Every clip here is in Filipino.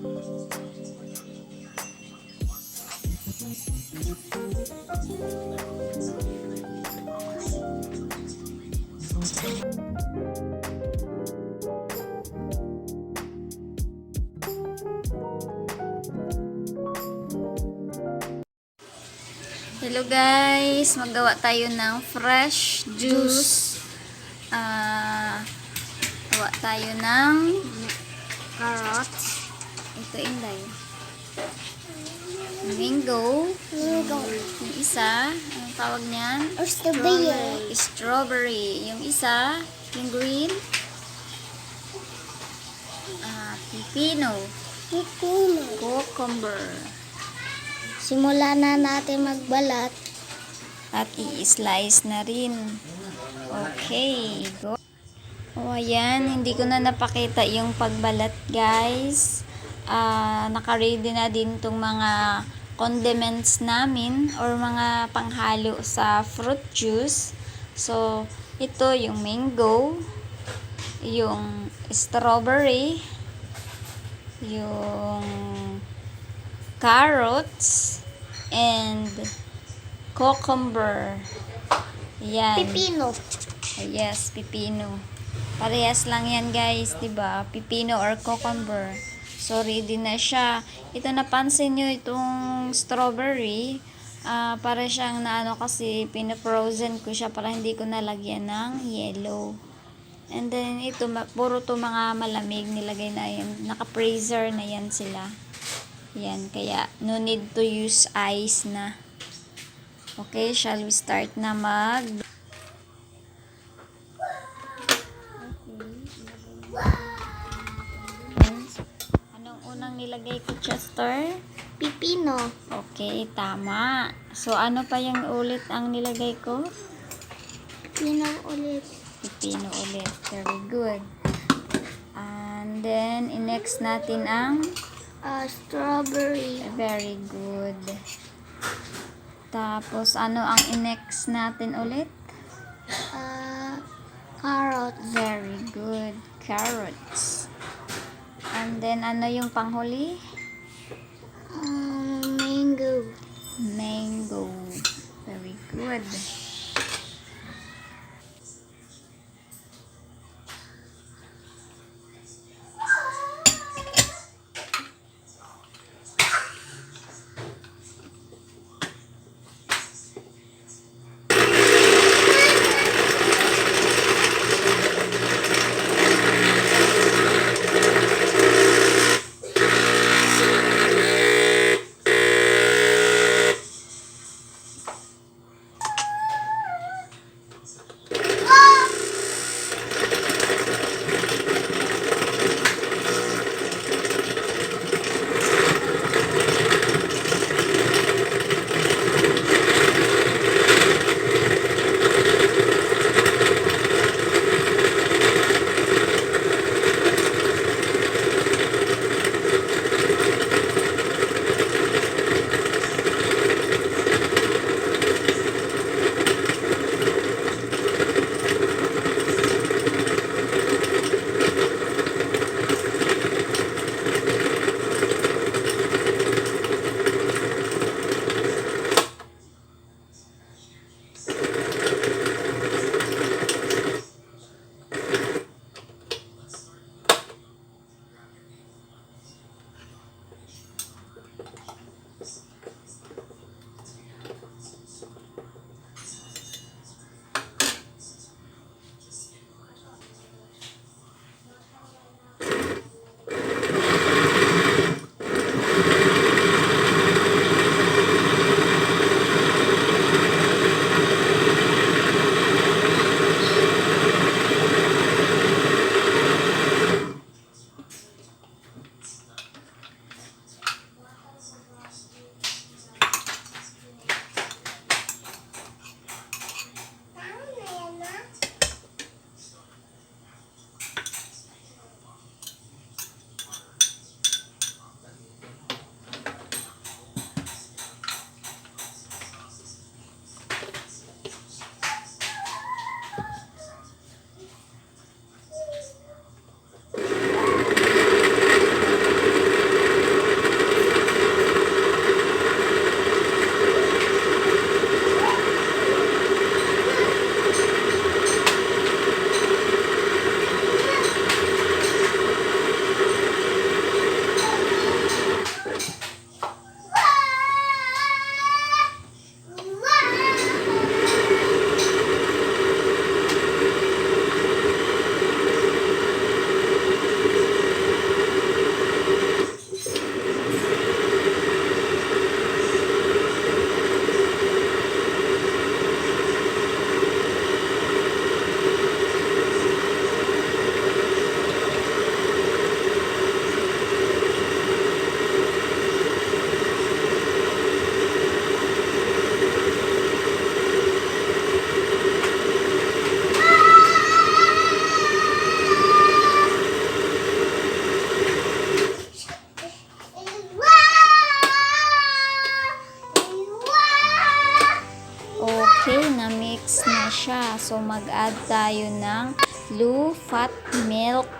Hello guys, magawa tayo ng fresh juice. Gawa tayo ng carrots. Ito inday. Mango. Yung isa, anong tawag niyan? Strewberry. Strawberry. Yung isa, yung green. Pipino. Cucumber. Simula na natin magbalat. At i-slice na rin. Okay, go. O, ayan. Hindi ko na napakita yung pagbalat, guys. Naka-ready na din tong mga condiments namin or mga panghalo sa fruit juice. So, ito yung mango, yung strawberry, yung carrots, and cucumber. Yan. Pipino. Yes, pipino. Parehas lang yan guys, 'di ba? Pipino or cucumber. So ready na siya. Ito napansin niyo itong strawberry, para siyang naano kasi pina-frozen ko siya para hindi ko nalagyan ng yellow. And then ito puro to mga malamig nilagay na yan. Naka-freezer na yan sila. Yan, kaya no need to use ice na. Okay, shall we start na Anong unang nilagay ko, Chester? Pipino. Okay, tama. So, ano pa yung ulit ang nilagay ko? Pipino ulit. Pipino ulit. Very good. And then, next natin ang Strawberry. very good. Tapos, ano ang next natin ulit? Carrot. Very good. Carrots. And then, ano yung panghuli? Mango. Mango. Very good. So, mag-add tayo ng low fat milk.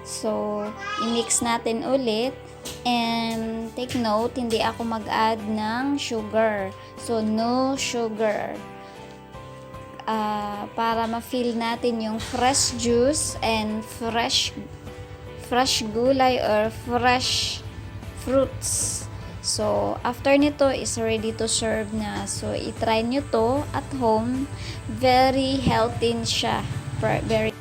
So, i-mix natin ulit. And take note, hindi ako mag-add ng sugar. So, no sugar. Para ma-feel natin yung fresh juice and fresh gulay or fresh fruits. So, after nito is ready to serve na. So, i-try nyo to at home. Very healthy siya. Very